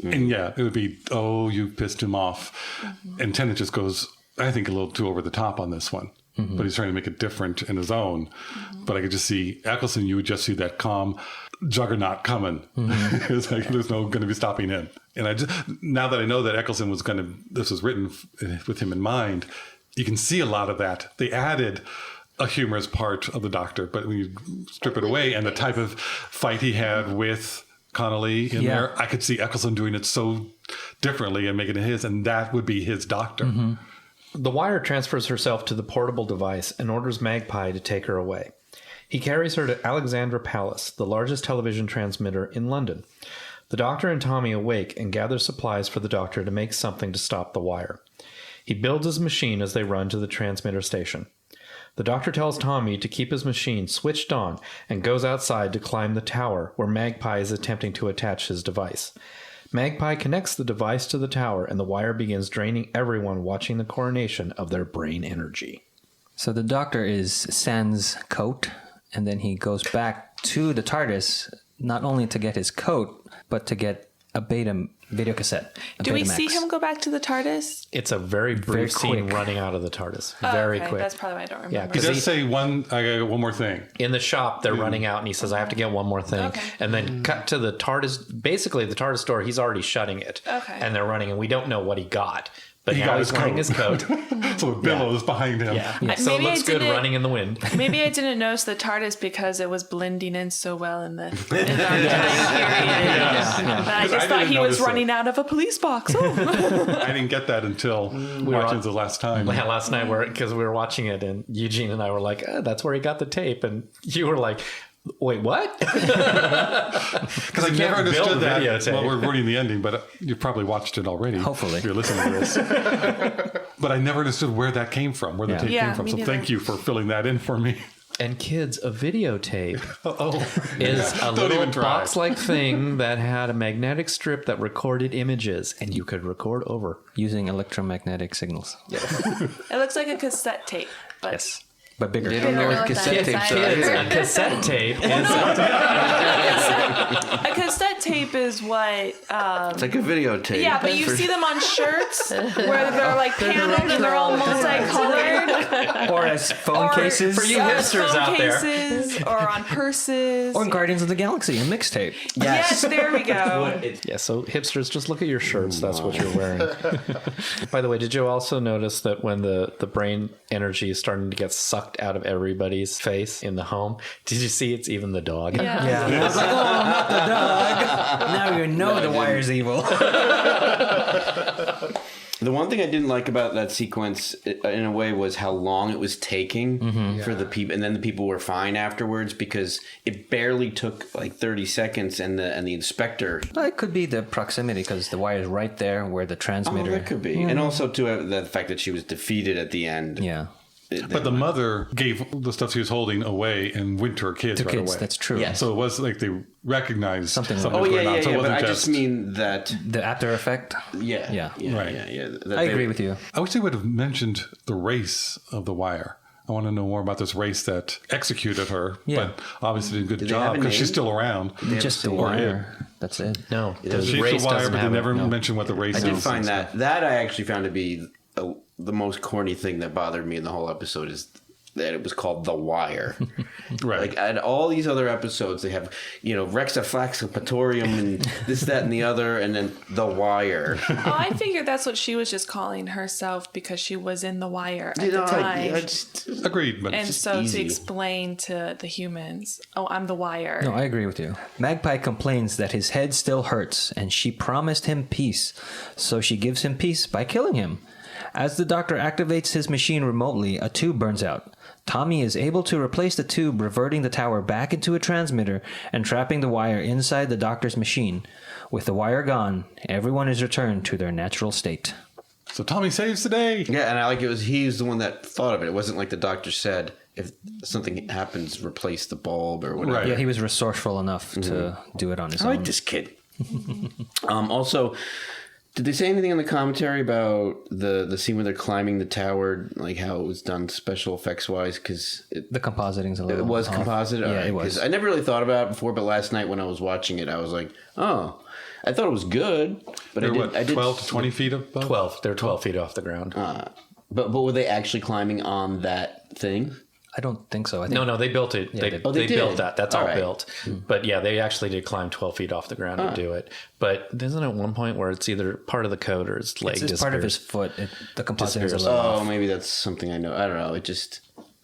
And yeah, it would be, oh, you pissed him off. And Tennant just goes, I think, a little too over the top on this one. But he's trying to make it different in his own. But I could just see Eccleston, you would just see that calm juggernaut coming. It's like there's no going to be stopping him. And I just, now that I know that Eccleston was going to, this was written with him in mind, you can see a lot of that. They added a humorous part of the Doctor, but when you strip it away and the type of fight he had with Connolly in there, I could see Eccleston doing it so differently and making it his, and that would be his Doctor. The wire transfers herself to the portable device and orders Magpie to take her away. He carries her to Alexandra Palace, the largest television transmitter in London. The Doctor and Tommy awake and gather supplies for the Doctor to make something to stop the wire. He builds his machine as they run to the transmitter station. The Doctor tells Tommy to keep his machine switched on and goes outside to climb the tower where Magpie is attempting to attach his device. Magpie connects the device to the tower and the wire begins draining everyone watching the coronation of their brain energy. So the Doctor is sans coat, and then he goes back to the TARDIS, not only to get his coat, but to get a beta video cassette. Do we see him go back to the TARDIS? It's a very brief scene running out of the TARDIS. Very quick. That's probably why I don't remember. He does say I got one more thing. In the shop, they're running out, and he says, I have to get one more thing. Okay. And then cut to the TARDIS. Basically, the TARDIS door, he's already shutting it. Okay. And they're running, and we don't know what he got. But He now got he's wearing his coat. So it billows behind him. Yeah. So it looks good running in the wind. Maybe I didn't notice the TARDIS because it was blending in so well in our time period. I just thought he was running out of a police box. Oh. I didn't get that until watching it the last time. Yeah, last night, because we were watching it, and Eugene and I were like, that's where he got the tape. And you were like, wait, what? Because I never understood that while we're reading the ending, but you probably watched it already. Hopefully. If you're listening to this. But I never understood where that came from, where the tape came from. So thank you for filling that in for me. And kids, a videotape is a little box-like thing that had a magnetic strip that recorded images, and you could record over. Using electromagnetic signals. It looks like a cassette tape. But Yes. But bigger. They don't know what cassette tapes are. A cassette tape is a cassette tape is what... It's like a videotape. Yeah, but you see them on shirts where they're like paneled and they're all multicolored. Or as phone cases. For you hipsters out there. Or on purses. Or in Guardians of the Galaxy, a mixtape. Yes, there we go. Yeah, so hipsters, just look at your shirts. That's what you're wearing. By the way, did you also notice that when the brain energy is starting to get sucked out of everybody's face in the home, did you see it's even the dog? Yeah. I was like, oh, not the dog. Now you know the wire's evil. The one thing I didn't like about that sequence, in a way, was how long it was taking for the people, and then the people were fine afterwards because it barely took like 30 seconds, and the inspector. Well, it could be the proximity because the wire is right there where the transmitter. Oh, that could be, and also to the fact that she was defeated at the end. Yeah. But the mother gave the stuff she was holding away and went to her kids To right kids, away. that's true. Yes. So it was like they recognized something was Oh, going on. So it but wasn't I just mean that. The after effect. Yeah. Right. That I agree with you. I wish they would have mentioned the race of the wire. I want to know more about this race that executed her, but obviously did a good job because she's still around. Just the wire. That's it. No, She's the wire, but they never mentioned what the race is. I did find that I actually found to be the most corny thing that bothered me in the whole episode is that it was called The Wire. Right. Like, at all these other episodes, they have, Rexaflaxapatorium and this, that, and the other, and then The Wire. Oh, I figured that's what she was just calling herself because she was in The Wire at the time. Agreed. But and so easy. to explain to the humans, oh, I'm The Wire. No, I agree with you. Magpie complains that his head still hurts, and she promised him peace, so she gives him peace by killing him. As the Doctor activates his machine remotely, a tube burns out. Tommy is able to replace the tube, reverting the tower back into a transmitter and trapping the wire inside the Doctor's machine. With the wire gone, everyone is returned to their natural state. So Tommy saves the day. Yeah, and I like he's the one that thought of it. It wasn't like the Doctor said, if something happens, replace the bulb or whatever. Right. Yeah, he was resourceful enough to do it on his own. I like this kid. Also, did they say anything in the commentary about the scene where they're climbing the tower, like how it was done special effects wise? Because the compositing's a little. It was off. composite. Yeah, it was. I never really thought about it before, but last night when I was watching it, I was like, oh, I thought it was good, but They're I did 12 to 20 feet above? 12. They're 12 feet off the ground. But were they actually climbing on that thing? I don't think so. I think No, they built it. Yeah, they did. built that. That's all right. built. But yeah, they actually did climb 12 feet off the ground to do it. But isn't it one point where it's either part of the code or his leg it's part of his foot. The compositing is a Disappears. little off. Oh, maybe that's something I know. I don't know.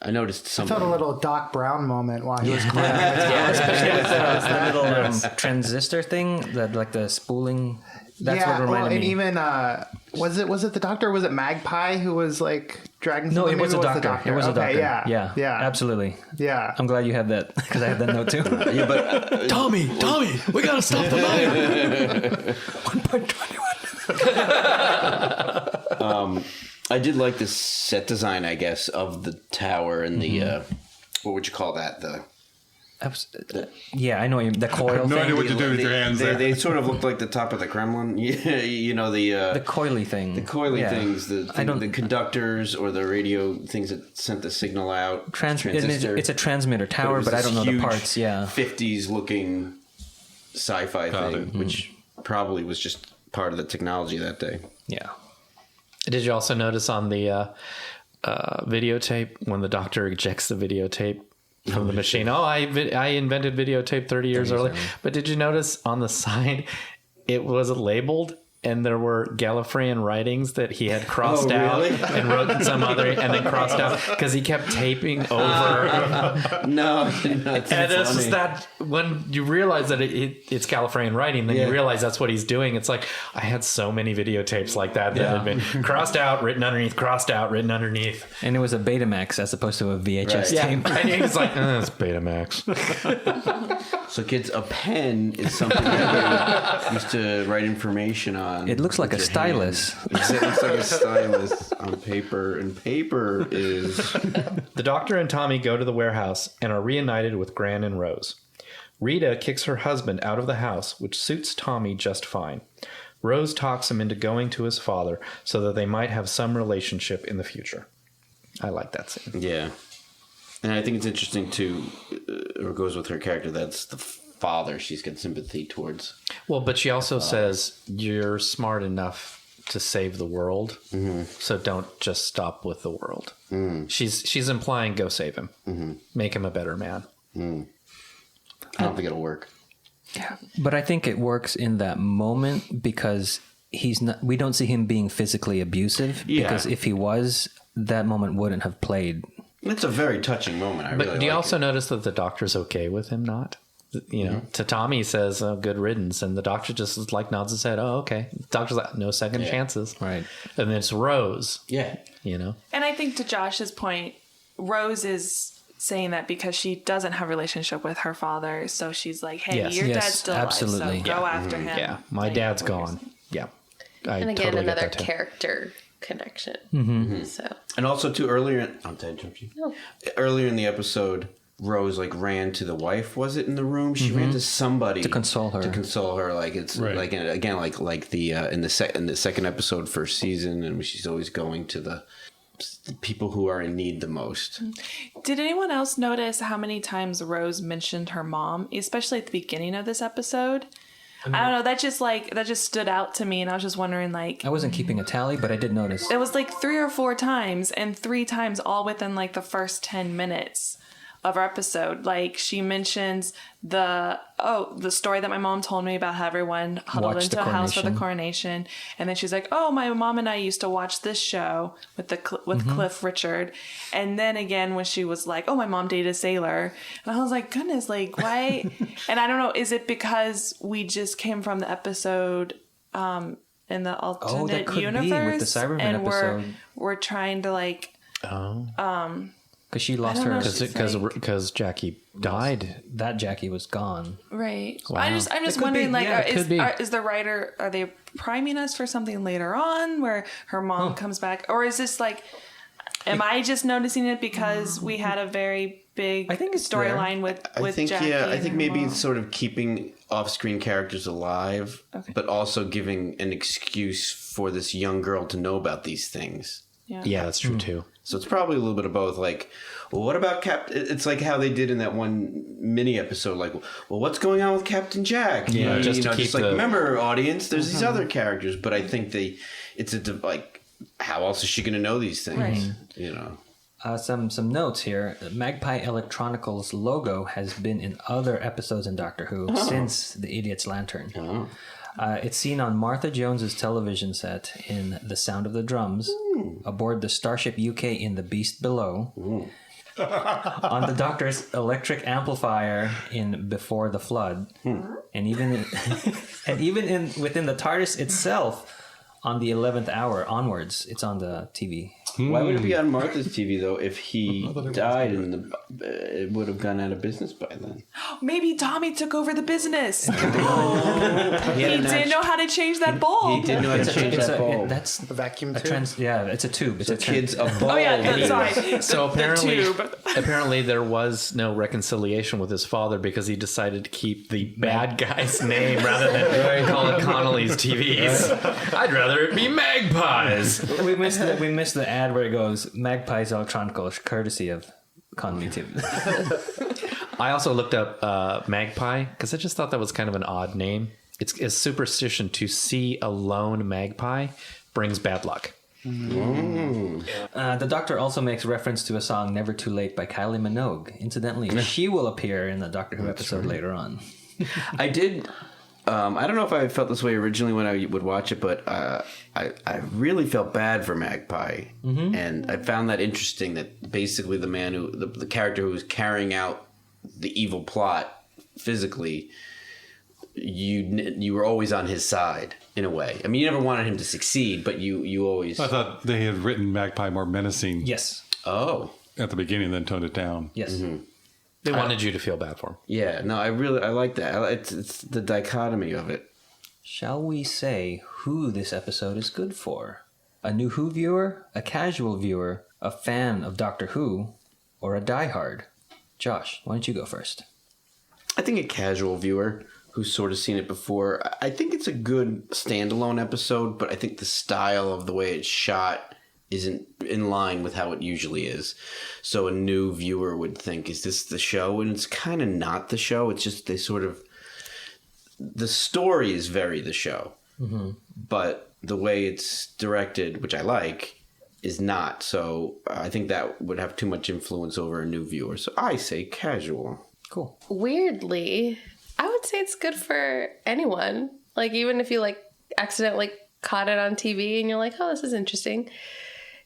I noticed I something. felt a little Doc Brown moment while he was climbing. Especially with the little transistor thing, that like the spooling. That's what reminded and me. even was it the Doctor? Was it Magpie who was like dragging? No, it something? was Maybe a doctor. It was a Okay, doctor. Yeah, Yeah, absolutely. Yeah, I'm glad you had that because I had that note too. Yeah, but Tommy, we gotta stop the wire. 1.21. I did like the set design, I guess, of the tower and the what would you call that? Yeah, I know the coil. I have no thing. idea what to do with your hands. They sort of look like the top of the Kremlin. You know the coily thing. The coily things. The conductors or the radio things that sent the signal out. Transistor. It's a transmitter tower, but I don't know the parts. Yeah, 50s looking sci-fi thing, which probably was just part of the technology that day. Yeah. Did you also notice on the videotape when the doctor ejects the videotape from the machine? Oh, I invented videotape 30 years early. But did you notice on the side it wasn't labeled? And there were Gallifreyan writings that he had crossed out and wrote some other, and then crossed out because he kept taping over. No, and it's just that when you realize that it's Gallifreyan writing, then you realize that's what he's doing. It's like I had so many videotapes like that had been crossed out, written underneath, crossed out, written underneath, and it was a Betamax as opposed to a VHS tape. And he's like, it's Betamax. So, kids, a pen is something that we used to write information on. It looks like a stylus. It looks like a stylus on paper, and paper is... The Doctor and Tommy go to the warehouse and are reunited with Gran and Rose. Rita kicks her husband out of the house, which suits Tommy just fine. Rose talks him into going to his father so that they might have some relationship in the future. I like that scene. Yeah. And I think it's interesting, too, or goes with her character, that's the father she's got sympathy towards. Well, but she also says, you're smart enough to save the world, so don't just stop with the world. She's implying go save him. Make him a better man. I don't think it'll work. Yeah, but I think it works in that moment because we don't see him being physically abusive, because if he was, that moment wouldn't have played. It's a very touching moment. But do you also notice that the doctor's okay with him not? You know, to Tommy, he says, oh, good riddance. And the doctor just like nods his head. Oh, okay. The doctor's like, no second chances. Right. And then it's Rose. Yeah. You know? And I think to Josh's point, Rose is saying that because she doesn't have a relationship with her father. So she's like, hey, your dad's still alive. So go after him. Yeah. My dad's gone. Yeah. And again, totally another character connection. So. And also, too, earlier... I'm sorry, no. Earlier in the episode... Rose ran to the wife. Was it in the room? She ran to somebody to console her. Like it's like again, like the in the second episode, first season, and she's always going to the people who are in need the most. Did anyone else notice how many times Rose mentioned her mom, especially at the beginning of this episode? I don't know. That just stood out to me, and I was just wondering, like, I wasn't keeping a tally, but I did notice it was like 3 or 4 times, and 3 times all within like the first 10 minutes of our episode. Like, she mentions the story that my mom told me about how everyone huddled into a house for the coronation, and then she's like, oh, my mom and I used to watch this show with Cliff Richard. And then again when she was like, oh, my mom dated a sailor, and I was like, goodness, like, why? And I don't know, is it because we just came from the episode in the alternate universe, be with the Cyberman and episode. we're trying to like because she lost her because Jackie died. That Jackie was gone. Right. Wow. I'm just wondering, is the writer, are they priming us for something later on where her mom comes back, or is this like, am I just noticing it because we had a very big storyline with Jackie? Yeah, I think maybe mom. it's sort of keeping off-screen characters alive, but also giving an excuse for this young girl to know about these things. Yeah, that's true too. So it's probably a little bit of both. Like, well, what about Captain? It's like how they did in that one mini episode. Like, well, what's going on with Captain Jack? Yeah, just remember, audience, there's these other characters, but I think how else is she going to know these things? Right. You know. Some notes here. Magpie Electronical's logo has been in other episodes in Doctor Who since The Idiot's Lantern. Oh. It's seen on Martha Jones's television set in The Sound of the Drums, aboard the Starship UK in The Beast Below, on the Doctor's electric amplifier in Before the Flood, and even within the TARDIS itself on the 11th hour onwards, it's on the TV. Why would it be on Martha's TV though? If he died, and it would have gone out of business by then. Maybe Tommy took over the business. He didn't know how to change that bulb. He didn't know how to change that bulb. That's A vacuum tube? it's a tube. It's a Kid's a bulb. Oh yeah, sorry. So apparently, tube. apparently there was no reconciliation with his father because he decided to keep the bad guy's name rather than call it Connolly's TVs. I'd rather it be Magpies. we missed the ad where it goes Magpie's Electronicals, courtesy of Connolly TV. I also looked up Magpie because I just thought that was kind of an odd name. It's a superstition to see a lone magpie brings bad luck. The Doctor also makes reference to a song "Never Too Late" by Kylie Minogue. Incidentally, she will appear in the Doctor Who episode later on. I did. I don't know if I felt this way originally when I would watch it, but I really felt bad for Magpie, and I found that interesting. That basically the man who the character who was carrying out the evil plot physically, you were always on his side in a way. I mean, you never wanted him to succeed, but you always. I thought they had written Magpie more menacing. Yes. Oh. At the beginning, then toned it down. Yes. They wanted you to feel bad for him. Yeah. No, I like that. It's the dichotomy of it. Shall we say who this episode is good for? A new Who viewer, a casual viewer, a fan of Doctor Who, or a diehard? Josh, why don't you go first? I think a casual viewer who's sort of seen it before. I think it's a good standalone episode, but I think the style of the way it's shot isn't in line with how it usually is. So a new viewer would think, is this the show? And it's kind of not the show. It's just the story is very the show. But the way it's directed, which I like, is not. So I think that would have too much influence over a new viewer. So I say casual. Cool. Weirdly, I would say it's good for anyone. Like, even if you, like, accidentally caught it on TV and you're like, oh, this is interesting.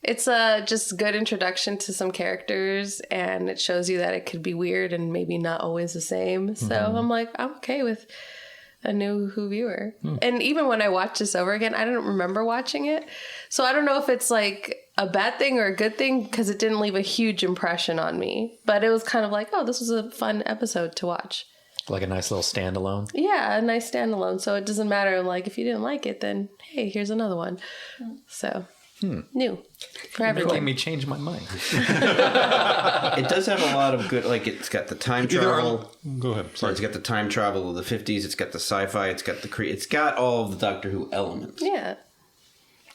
It's just good introduction to some characters, and it shows you that it could be weird and maybe not always the same. So I'm like, I'm okay with a new Who viewer. And even when I watched this over again, I didn't remember watching it. So I don't know if it's like a bad thing or a good thing, because it didn't leave a huge impression on me. But it was kind of like, oh, this was a fun episode to watch. Like a nice little standalone. Yeah, a nice standalone. So it doesn't matter. Like, if you didn't like it, then hey, here's another one. So new for everyone. Making me change my mind. It does have a lot of good, like, it's got the time travel. Go ahead. Sorry. It's got the time travel of the 50s. It's got the sci-fi. It's got it's got all of the Doctor Who elements. Yeah.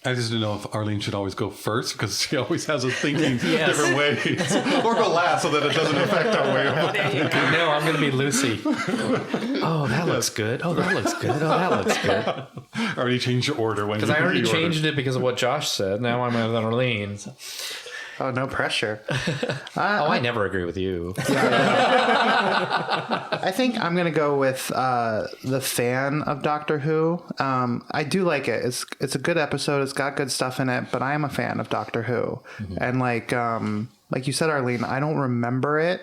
I just didn't know if Arlene should always go first because she always has us thinking different ways. Or go last so that it doesn't affect our way of thinking. No, I'm going to be Lucy. Oh, that looks good. Oh, that looks good. Oh, that looks good. I already changed your order. Because I already changed it because of what Josh said. Now I'm with Arlene. Oh, no pressure. I never agree with you. I think I'm going to go with the fan of Doctor Who. I do like it. It's a good episode. It's got good stuff in it, but I am a fan of Doctor Who. And like you said, Arlene, I don't remember it.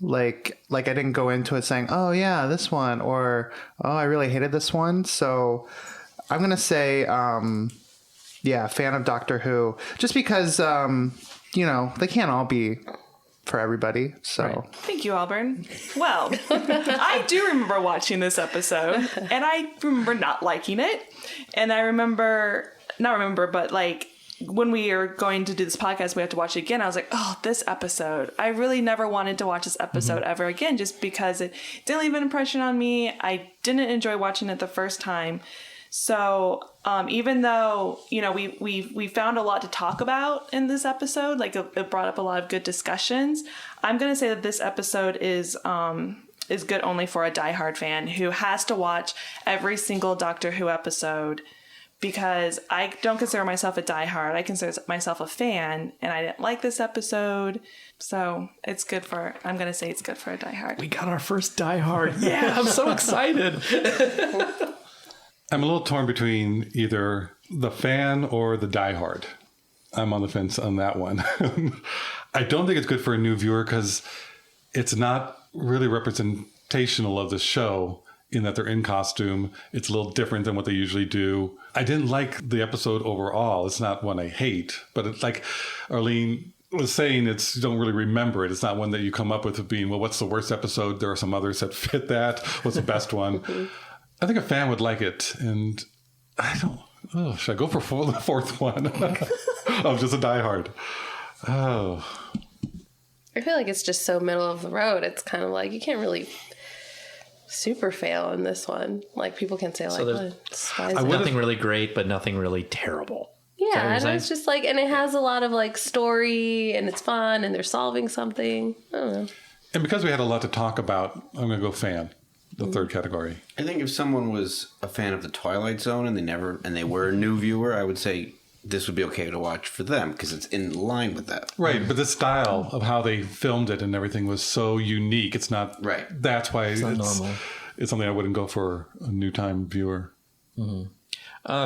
Like I didn't go into it saying, oh yeah, this one, or oh, I really hated this one. So I'm going to say, fan of Doctor Who, just because, they can't all be for everybody. So right. Thank you, Auburn. Well, I do remember watching this episode, and I remember not liking it. And I but like when we are going to do this podcast, we have to watch it again. I was like, oh, this episode. I really never wanted to watch this episode ever again, just because it didn't leave an impression on me. I didn't enjoy watching it the first time. So even though, we found a lot to talk about in this episode, like it brought up a lot of good discussions, I'm going to say that this episode is good only for a diehard fan who has to watch every single Doctor Who episode, because I don't consider myself a diehard. I consider myself a fan, and I didn't like this episode. So I'm going to say it's good for a diehard. We got our first diehard. Yeah, I'm so excited. I'm a little torn between either the fan or the diehard. I'm on the fence on that one. I don't think it's good for a new viewer because it's not really representational of the show. in that they're in costume. It's a little different than what they usually do. I didn't like the episode overall. It's not one I hate, but it's like Arlene was saying, you don't really remember it. It's not one that you come up with of being, well, what's the worst episode? There are some others that fit that. What's the best one? I think a fan would like it. And I don't, should I go for the fourth one? I'm just a diehard. Oh. I feel like it's just so middle of the road. It's kind of like you can't really super fail in this one. Like people can say like, nothing really great, but nothing really terrible. Yeah, and it's just like, and it has a lot of like story, and it's fun, and they're solving something. I don't know. And because we had a lot to talk about, I'm going to go fan, the third category. I think if someone was a fan of the Twilight Zone and they were a new viewer, I would say this would be okay to watch for them because it's in line with that. Right, but the style of how they filmed it and everything was so unique. It's not right. That's why it's normal. It's something I wouldn't go for a new time viewer. Mm-hmm.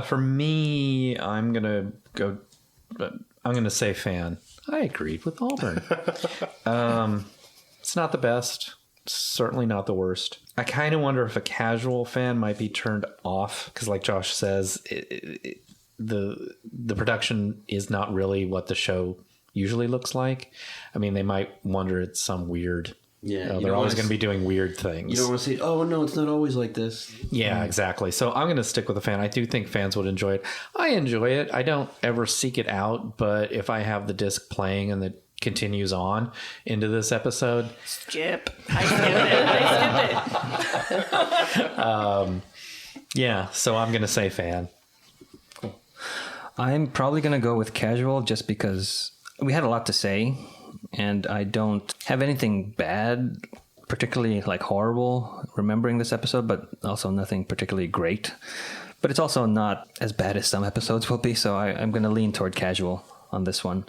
For me, I'm gonna say fan. I agreed with Auburn. It's not the best. Certainly not the worst. I kind of wonder if a casual fan might be turned off because, like Josh says, the production is not really what the show usually looks like. I mean, they might wonder it's some weird. Yeah, they're always going to be doing weird things. You don't want to say, "Oh no, it's not always like this." Yeah, exactly. So I'm going to stick with the fan. I do think fans would enjoy it. I enjoy it. I don't ever seek it out, but if I have the disc playing and it continues on into this episode, skip. I skip it. Yeah, so I'm going to say fan. Cool. I'm probably going to go with casual just because we had a lot to say. And I don't have anything bad, particularly like horrible, remembering this episode, but also nothing particularly great. But it's also not as bad as some episodes will be, so I'm going to lean toward casual on this one.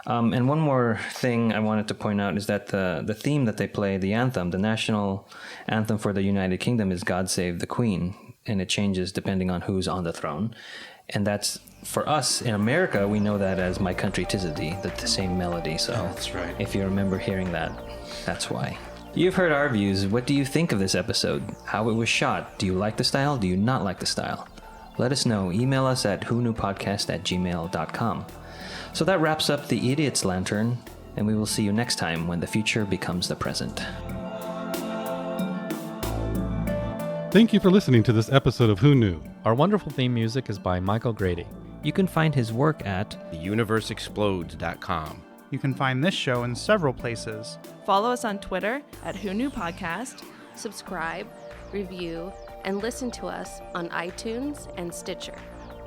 And one more thing I wanted to point out is that the theme that they play, the anthem, the national anthem for the United Kingdom is God Save the Queen, and it changes depending on who's on the throne. And that's, for us in America, we know that as My Country 'Tis of Thee, the same melody. So that's right. If you remember hearing that, that's why. You've heard our views. What do you think of this episode? How it was shot? Do you like the style? Do you not like the style? Let us know. Email us at whoknewpodcast@gmail.com. So that wraps up the Idiot's Lantern, and we will see you next time when the future becomes the present. Thank you for listening to this episode of Who Knew? Our wonderful theme music is by Michael Grady. You can find his work at theuniverseexplodes.com. You can find this show in several places. Follow us on Twitter at Who Knew Podcast. Subscribe, review, and listen to us on iTunes and Stitcher.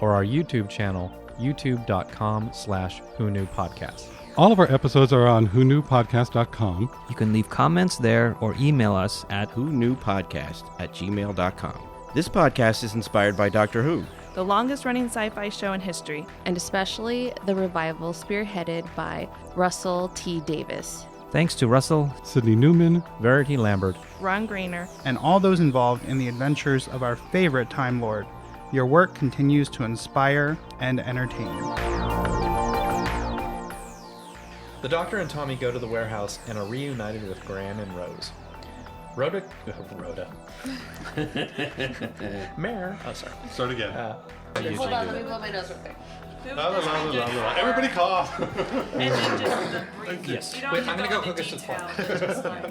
Or our YouTube channel, youtube.com/Who Knew Podcast. All of our episodes are on whoknewpodcast.com. You can leave comments there or email us at whoknewpodcast@gmail.com. This podcast is inspired by Doctor Who, the longest-running sci-fi show in history, and especially the revival spearheaded by Russell T. Davis. Thanks to Russell, Sidney Newman, Verity Lambert, Ron Grainer, and all those involved in the adventures of our favorite Time Lord. Your work continues to inspire and entertain. The Doctor and Tommy go to the warehouse and are reunited with Gran and Rose. Rhoda. Mare. Oh, sorry. Start again. Hold on, let me blow my nose real quick. Everybody cough. and then just the brief. Yes. You don't Wait, have I'm to gonna go into cook us some detail, but just like